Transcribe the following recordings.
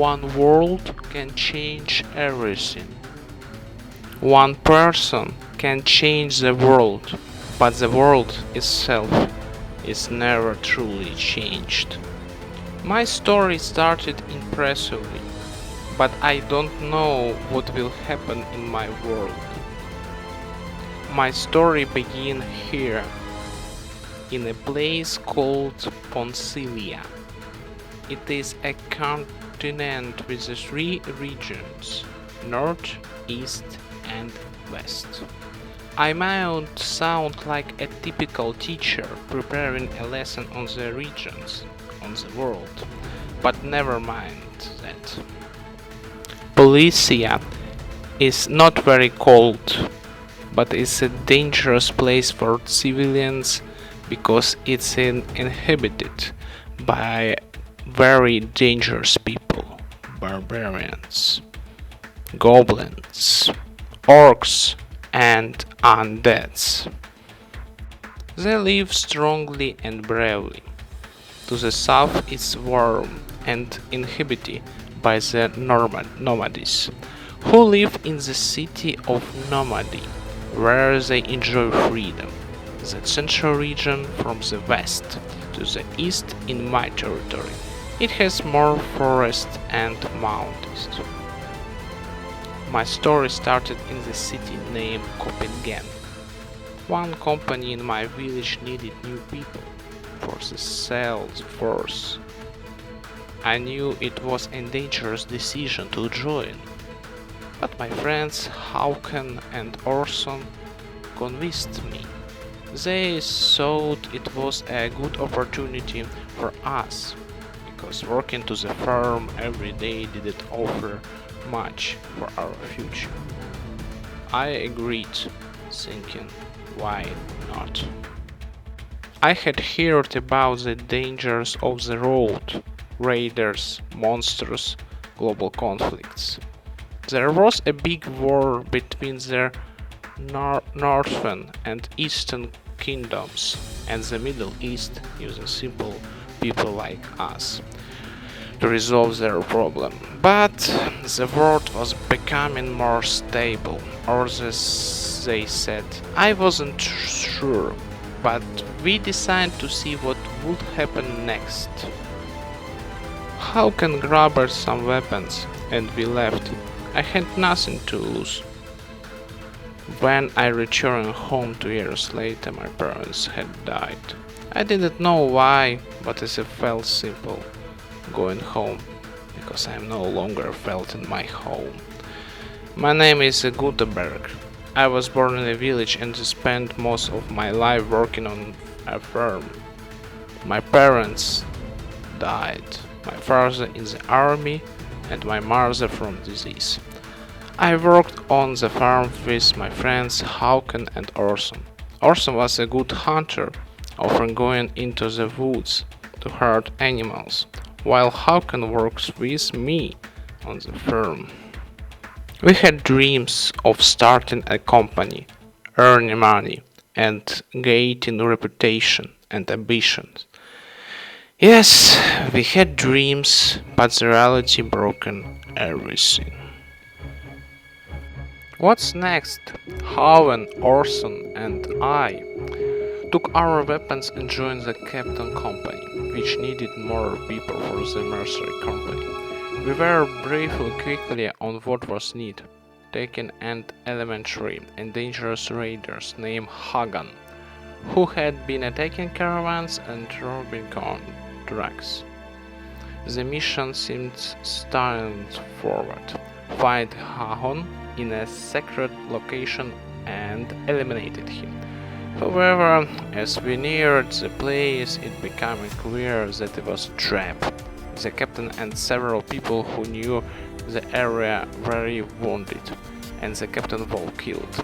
one world can change everything. One person can change the world, but the world itself is never truly changed. My story started impressively, but I don't know what will happen in my world. My story begins here, in a place called Ponsilia. It is a continent with three regions: North, East, and West. I might sound like a typical teacher preparing a lesson on the regions, on the world, but never mind that. Policia is not very cold, but it's a dangerous place for civilians because it's inhabited by very dangerous people: barbarians, goblins, orcs, and undeads. They live strongly and bravely. To the south is warm and inhabited by the nomades, who live in the city of Nomady, where they enjoy freedom. The central region from the west to the east in my territory. It has more forest and mountains. My story started in the city named Copenhagen. One company in my village needed new people for the sales force. I knew it was a dangerous decision to join, but my friends Hauken and Orson convinced me. They thought it was a good opportunity for us, because working to the farm every day didn't offer much for our future. I agreed, thinking, why not? I had heard about the dangers of the road, raiders, monsters, global conflicts. There was a big war between the northern and eastern kingdoms, and the Middle East using simple people like us to resolve their problem. But the world was becoming more stable, or they said. I wasn't sure, but we decided to see what would happen next. Hauken grabbed some weapons and we left. I had nothing to lose. When I returned home 2 years later, my parents had died. I didn't know why, but it felt simple going home, because I no longer felt in my home. My name is Gutenberg. I was born in a village and spent most of my life working on a farm. My parents died, my father in the army and my mother from disease. I worked on the farm with my friends Hauken and Orson. Orson was a good hunter, often going into the woods to hunt animals, while Hauken works with me on the farm. We had dreams of starting a company, earning money, and gaining reputation and ambitions. Yes, we had dreams, but the reality broken everything. What's next? Hauken, Orson, and I took our weapons and joined the captain company, which needed more people for the mercenary company. We were briefly quickly on what was needed, taking an elementary and dangerous raiders named Hagan, who had been attacking caravans and robbing drugs. The mission seemed straightforward: find Hagan in a secret location and eliminated him. However, as we neared the place, it became clear that it was a trap. The captain and several people who knew the area were wounded, and the captain was killed.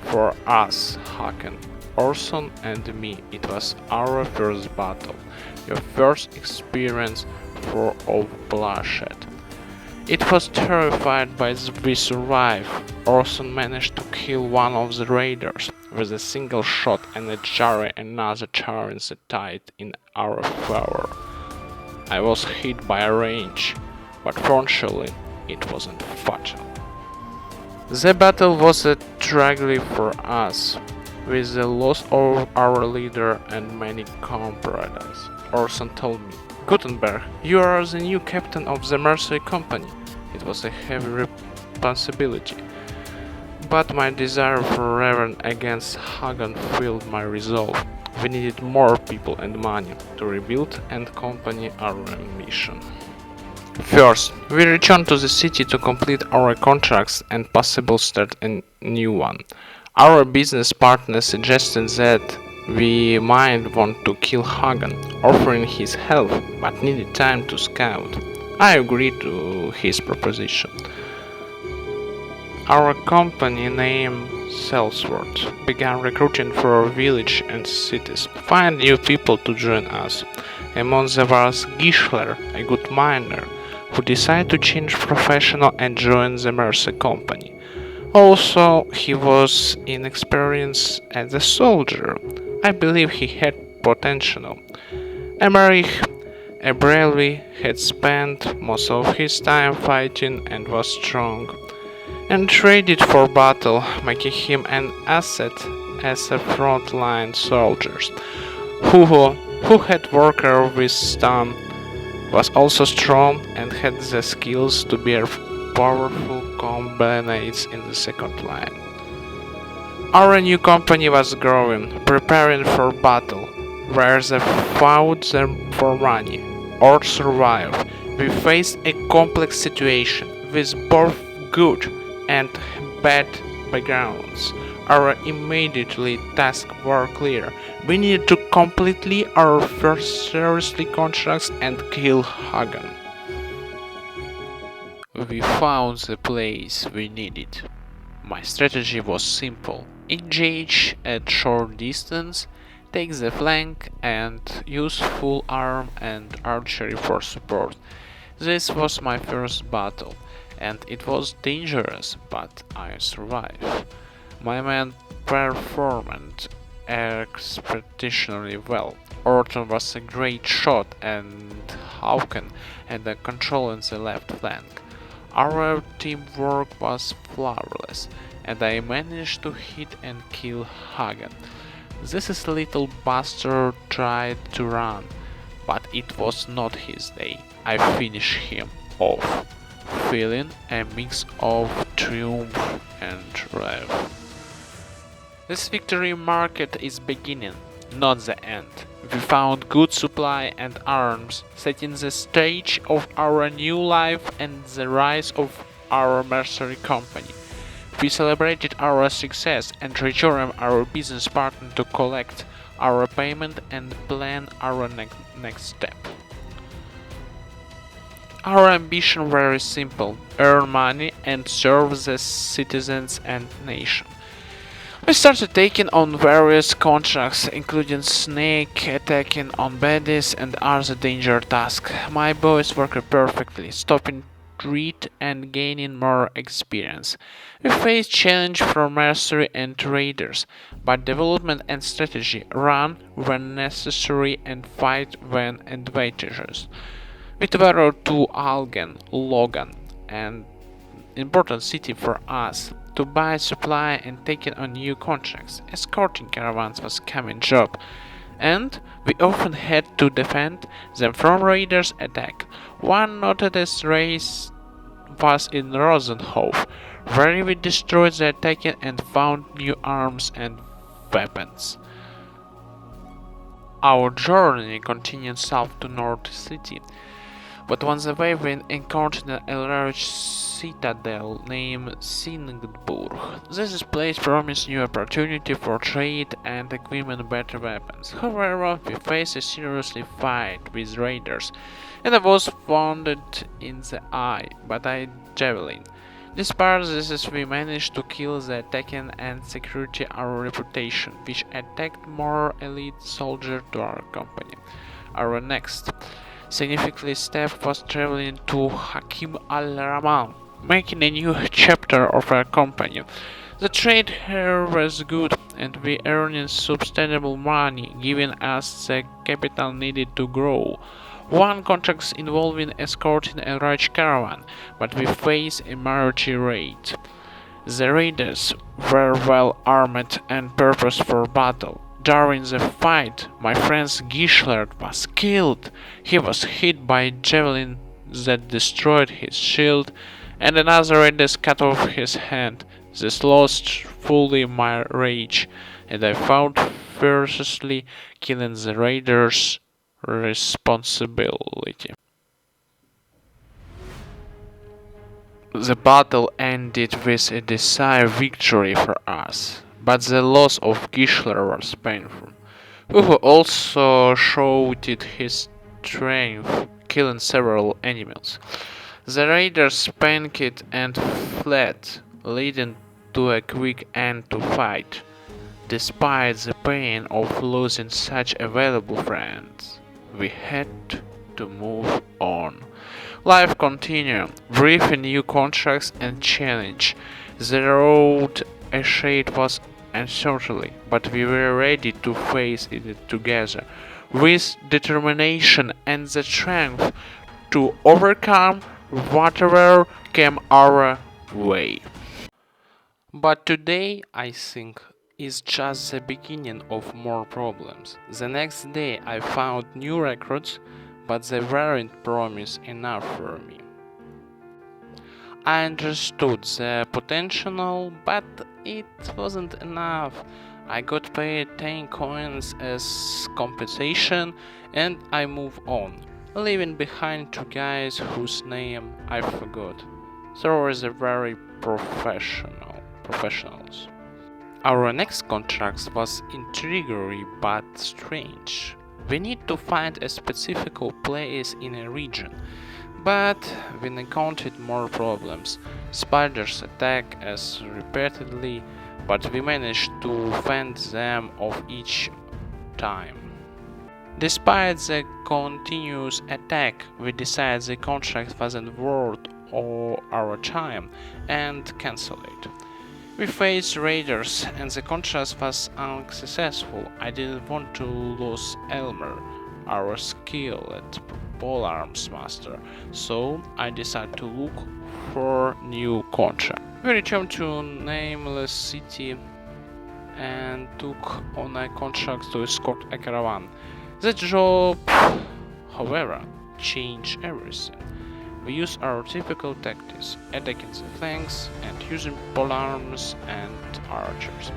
For us, Haken, Orson and me, it was our first battle, your first experience of bloodshed. It was terrified, but we survived. Orson managed to kill one of the raiders with a single shot and jarring another turret that tied in our favor. I was hit by a range but fortunately it wasn't fatal. The battle was a tragedy for us, with the loss of our leader and many comrades. Orson told me, "Gutenberg, you are the new captain of the mercenary company." It was a heavy responsibility, but my desire for revenge against Hagen fueled my resolve. We needed more people and money to rebuild and accompany our mission. First, we returned to the city to complete our contracts and possibly start a new one. Our business partner suggested that we might want to kill Hagen, offering his help, but needed time to scout. I agreed to his proposition. Our company named Schwarzwald began recruiting for village and cities, find new people to join us. Among them was Gischler, a good miner, who decided to change professional and join the Mercer company. Also, he was inexperienced as a soldier. I believe he had potential. Emmerich, a bravery, had spent most of his time fighting and was strong, and traded for battle, making him an asset as a frontline soldier. Who had worked with stone, was also strong and had the skills to bear powerful combinates in the second line. Our new company was growing, preparing for battle, where they fought them for money or survive. We faced a complex situation with both good and bad backgrounds. Our immediately tasks were clear. We needed to complete our first seriously contracts and kill Hagen. We found the place we needed. My strategy was simple: engage at short distance, take the flank, and use full arm and archery for support. This was my first battle, and it was dangerous, but I survived. My men performed exceptionally well. Orton was a great shot, and Hauken had the control in the left flank. Our teamwork was flawless, and I managed to hit and kill Hagen. This little bastard tried to run, but it was not his day. I finished him off, feeling a mix of triumph and rage. This victory marked its beginning, not the end. We found good supply and arms, setting the stage of our new life and the rise of our mercenary company. We celebrated our success and returned our business partner to collect our payment and plan our next step. Our ambition was very simple: earn money and serve the citizens and nation. We started taking on various contracts, including snake attacking on bodies and other danger tasks. My boys worked perfectly, stopping threat and gaining more experience. We faced challenge from mercenary and raiders, but development and strategy run when necessary and fight when advantageous. We traveled to Algen, Logan, an important city for us, to buy supply and taking on new contracts. Escorting caravans was a common job, and we often had to defend them from raiders' attack. One notorious race was in Rosenhof, where we destroyed the attacker and found new arms and weapons. Our journey continued south to North City, but on the way we encountered a large citadel named Singburg. This place promised new opportunity for trade and equipment better weapons. However, we faced a serious fight with raiders, and I was wounded in the eye by a javelin. Despite this, we managed to kill the attacker and secure our reputation, which attacked more elite soldiers to our company. Our next significant step was traveling to Hakim al-Rahman, making a new chapter of our company. The trade here was good, and we earned substantial money, giving us the capital needed to grow. One contract involving escorting a large caravan, but we face a mighty raid. The raiders were well armed and purposed for battle. During the fight, my friend Gischler was killed. He was hit by a javelin that destroyed his shield, and another raider cut off his hand. This lost fully my rage, and I found fiercely killing the raiders responsibility. The battle ended with a decisive victory for us, but the loss of Gischler was painful. Hugo also showed his strength, killing several enemies. The raiders panicked and fled, leading to a quick end to fight. Despite the pain of losing such valuable friends, we had to move on. Life continued, brief new contracts and challenge. The road ahead was uncertain, but we were ready to face it together, with determination and the strength to overcome whatever came our way. But today, I think, is just the beginning of more problems. The next day, I found new records, but they weren't promise enough for me. I understood the potential, but it wasn't enough. I got paid 10 coins as compensation and I moved on, leaving behind two guys whose name I forgot. They were the very professionals. Our next contract was intriguing but strange. We need to find a specific place in a region, but we encountered more problems. Spiders attack us repeatedly, but we managed to fend them off each time. Despite the continuous attack, we decided the contract wasn't worth all our time and cancelled it. We faced raiders and the contrast was unsuccessful. I didn't want to lose Elmer, our skilled polearms master, so I decided to look for new contract. We returned to Nameless City and took on a contract to escort a caravan. The job, however, changed everything. We used our typical tactics, attacking the flanks and using polearms and archers.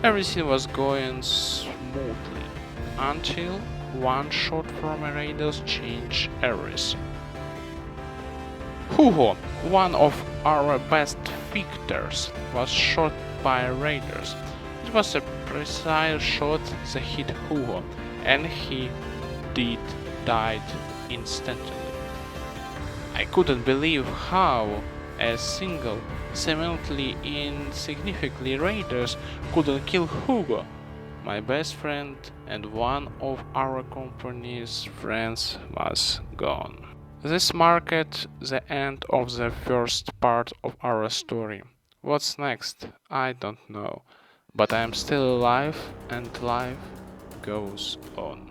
Everything was going smoothly, until one shot from a raider changed everything. Hugo, one of our best fighters, was shot by raiders. It was a precise shot that hit Hugo, and he died instantly. I couldn't believe how a single, seemingly insignificant raiders couldn't kill Hugo, my best friend and one of our company's friends was gone. This marked the end of the first part of our story. What's next? I don't know, but I am still alive and life goes on.